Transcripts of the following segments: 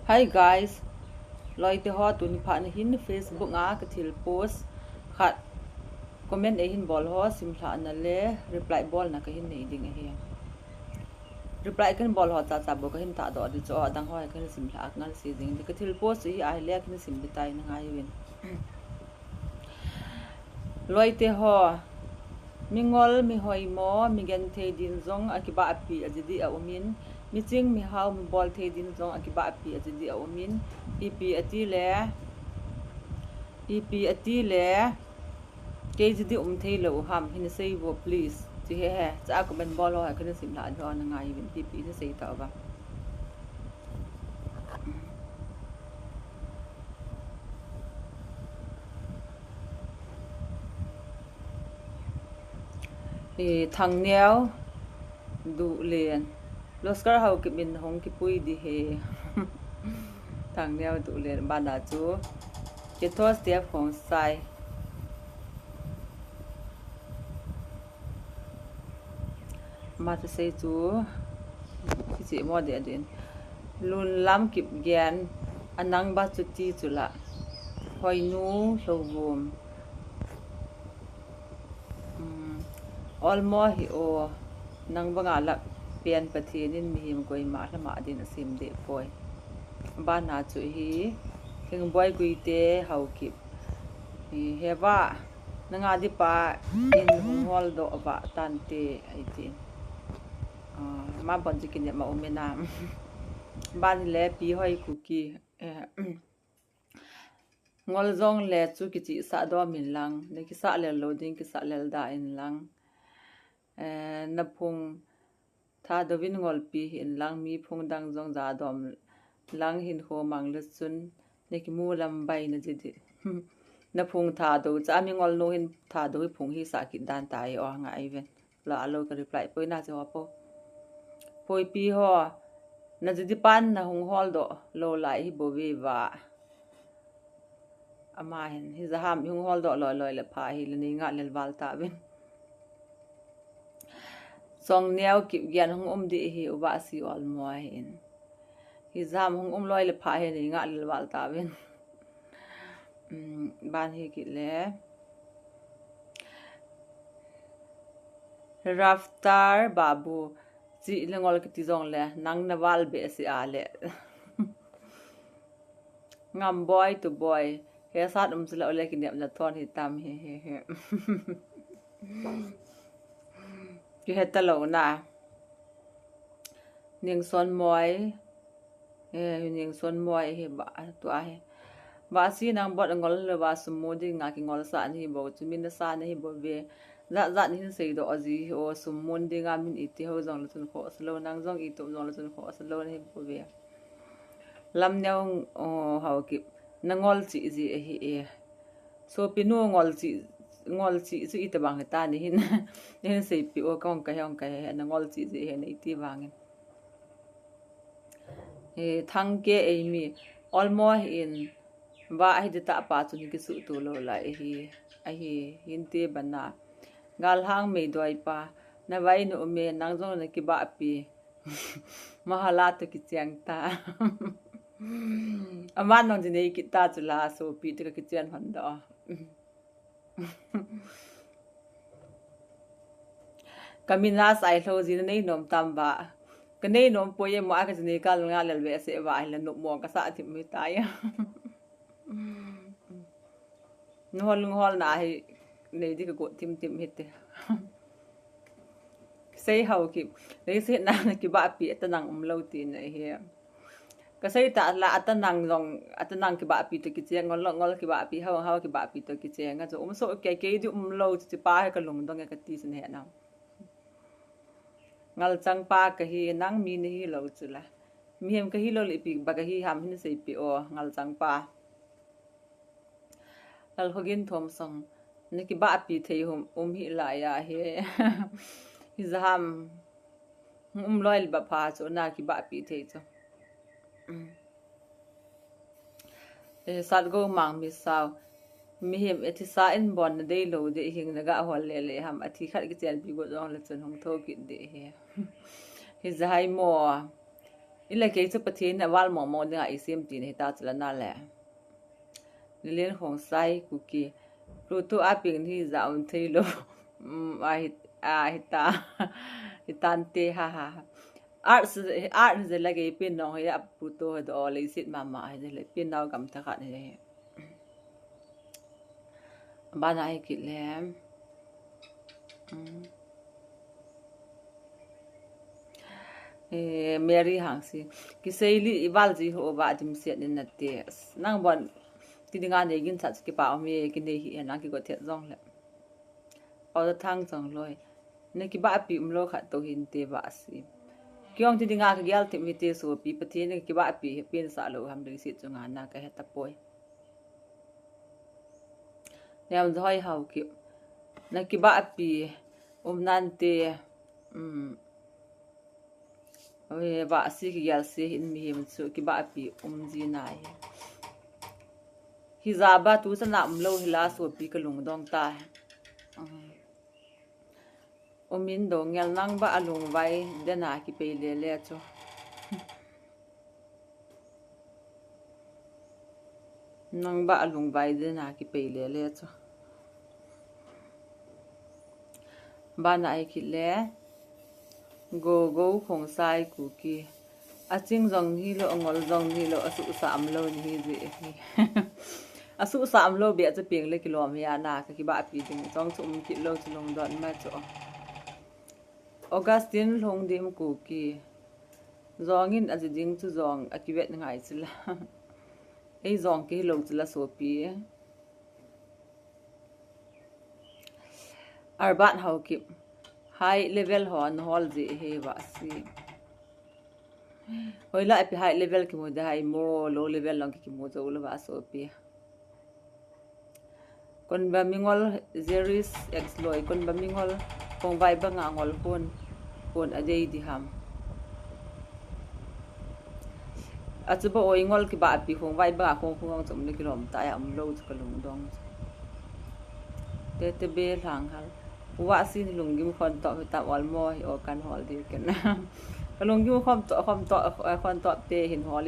Hi guys, loi te ho tun phan hin Facebook nga ka thil post khat comment e hin bol ho sim thla na le reply bol na ka hin nei ding he reply kan bol ho cha cha bo ka hin ta do di cho dang ho ka sim thla ngal si ding ka thil post hi ai le kan sim bitai na ngai win loi te ho mingol mi hoi mo mi gen the din zong akiba api ajidi a umin mi ching mi hau mi bol the din zong akiba api ajidi a umin ipi ati le ke jidi thei lo ham hin sei wo please chi he cha ko ben bol ho kan sim la do na ngai win ipi ni sei ta ba thang neo du len loskar hau ki min hong ki pui di he thang neo du len ba da chu ke thos te phong sai ma te sei chu ki chi mo de din lun lam kip gen anang ba chu ti chu la hoi nu lo bum all mo hi o nang banga lak pian pathianin mi him koi ma hlama din asim de poi ba na chu hi thing boy gui te hau kip hewa nanga di pa in hol do ba tan te ai tin ma bon jikin ma omena ban le pi hoi kuki ngol zong le chu ki chi sa do min lang ne ki sa le loading ki sa le da in lang na phung tha do win ngol pi in lang mi phung dang zong za dom lang hin ho mang le chun ne ki mu lam bai na ji na phung tha do cha mi ngol no hin tha do phung hi sa ki dan tai o nga ai ven la alo ka reply poi na jo po poi pi ho na ji pan na hung hol do lo lai hi bo we wa ama hen hi za ham hung hol do loi le pha hi le ni nga lel wal ta ben song neo ki gian hung di hi uba si ol mo hin hi zam hung loi le pha hi ni nga lel wal ta ben ban hi ki le raftar babu chi lengol ki ti jong le nang na wal be si a le ngam boy to boy he sat zla ole ki nem la thon hi tam he ki heta lo na ning son moi ning son moi he ba to a he ba si nang bot ngol le ba sumo di nga ki ngol sa ni bo chu min sa ni bo be za ni sei do azi o sumun di nga min iti ho jong chun kho slo nang jong i tum jong chun kho slo ni bo be lam neu hau ki nangol chi ji hi so pinu ngol chi su ita bang ta ni hin hin sei pi o kong ka hong ka he nangol chi ji he nei ti bang thang ke ei mi almost in wa hi de ta pa chu ni ki su tu lo la hi hin te bana gal hang me doi pa na vai no me nang jong na ki ba pi mahala to ki chang ta aman nong jine ki ta chu la so pi te ki chen hon do kamina sai lo jin nei nom tam ba ka nei nom po ye mo ka jine kal nga lel ve se wa hi la no mo ka sa thi mi ta ya hol na hi nei di ka go tim hite sei hau ki nei se na ki ba pi ta nang lo ti na hi ka sei ta la atanang long atanang ki ba pi to ki che ngol ki ba pi hau ki ba pi to ki che nga so so ke di lo chi pa ka lung dong ka ti sin he na ngal chang pa ka hi nang mi ni hi lo chu la mi hem ka hi lo li pi ba ka hi ham hin sei pi o ngal chang pa lal hogin thom song ni ki ba pi thei hum hi la ya he hi zam loil ba pha chu na ki ba pi thei chu sat go mang mi sao mi hem eti sa in bon de lo de hing na ga hol le ham athi khat ki chen pi go jong la chun hong tho ki de he hi zai mo ila ke chu pathin awal mo mo nga isim tin heta chlana le len khong sai ku ki Pluto aping hi zaun thailo a hita hitante ha ha art ze lagi pin no ya Pluto do le sit mama he le pin naw kam tha khat he bana ai kit lem Mary hang si ki seili iwal ji ho ba dim set ni na te nang bon ti dinga ne gin chat ki pa mi ki ne hi na ki go the jong le all the thang jong loi ne ki ba pi lo kha to hin te ba si kyong ti dinga ka gyal ti mi te so pi pathe ne ki ba pi pin sa lo ham ri si chunga na ka he ta poi yam zoi hau ki na ki ba pi nan te ba si ki gyal se hin mi hem so ki ba pi ji na hi za ba tu sa nam lo hila so pi ka lung dong ta min do ngel nang ba alung vai de na ki pe le le cho nang ba alung vai de na ki pe le le cho ba na ai ki le go khong sai ku ki aching jong hi lo ngol jong hi lo asu sam lo ni ji asu sam lo be cha ping le kilom ya na ka ki ba pi ding jong chum ki lo chulong don ma cho Augustine long dim ku ki zongin ajiding chu zong akiwet ngai chila ei zong ki lo chila so pi arban hau ki high level hon hol ji he ba si hoila epi high level ki mo da hai mo low level long ki mo zo lo ba so pi kon ba mingol zeris x loy kon ba mingol kong vai ba nga ngol pon adei di ham achuba oingol ki ba pi khong vai ba khong chom ne ki rom ta ya lo ka lung dong te be lang hal wa sin lung gi khon to ta wal mo o kan hol di ken ka lung gi khom to khon to te hin hol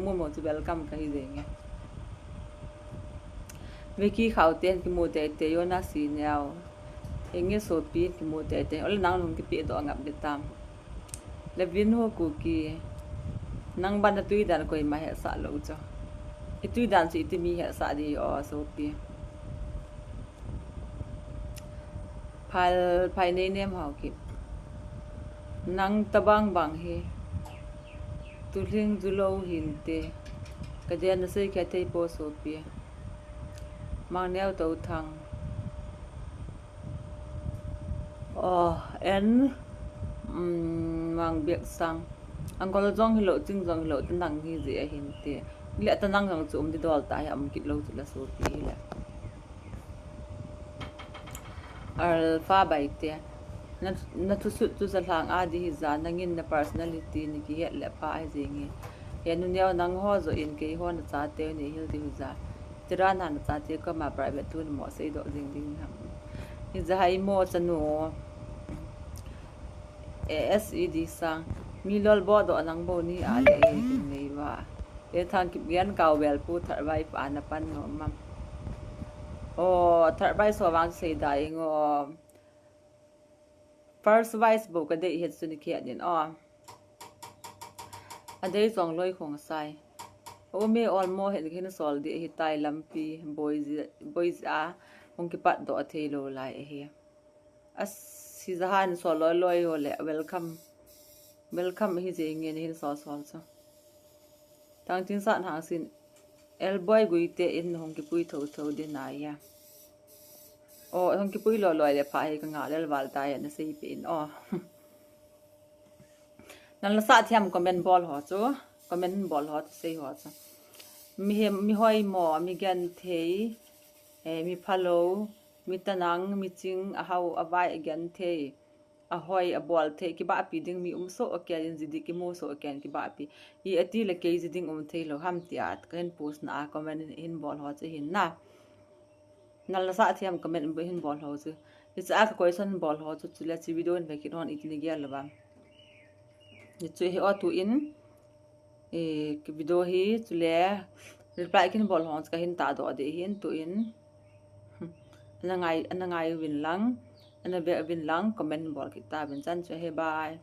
mu mo chu welcome ka hi de nge Vicky khau ten ki mo te yo na si neo enge so pi ki mo te ol nang lung ki pi do ngap de tam le vin ho ku ki nang ban da tui dan koi ma he sa lo cho I tui dan si ti mi he sa di o so pi phai nei nem hau ki nang tabang bang he tu hling zu lo hin te ka den na sei ka te po so pi mang neo to thang en mang biak sang angkol jong hilo ching jong hilo tanang hi je hin te le tanang jong chum di dol ta am kit lo chu la so pi le alpha bai te na tu su tu za lang a di hi za nangin na personality ni ki le pa ai je nge ya nu neo nang ho zo in ke ho na cha te ni hil di za tira na cha te ko ma private tu mo sei do jing ding ham hi za hai mo chanu ASED sang mi lol bo do nang bo ni a le nei wa e thang ki bian kaw wel pu thar vai pa na pan no mam o thar vai so wang sei dai ngo first vice bo ka de het su ni khe din o a de song loi khong sai o me all mo het kin sol di hi tai lampi boys a ong ki pat do thelo lai he as si zahan so loi ho le welcome hi je ngen hin so so tang tin san hang sin el boy gui te in hong ki pui tho de na ya o hong ki pui lo loi le pha hi ka nga lel wal ta ya na sei pe in o nan la sa thiam comment ball ho chu comment ball ho sei ho chu mi hoi mo mi gan thei mi follow mi tanang mi ching a hau avai again the a hoi a bol the ki ba pi ding mi so okay jidi ki mo so okay ki ba pi I ati le ke jiding the lo ham tiat ken post na comment in bol ho che hin na nal sa thiam comment hin bol ho chu it's a question bol ho chu chula chi video in vekit hon itni gel ba ni chu hi o tu in ki video hi chu le reply kin bol hong ka hin ta do de hin tu in anangai win lang ana be win lang comment bol ki ta bin chan chu he bye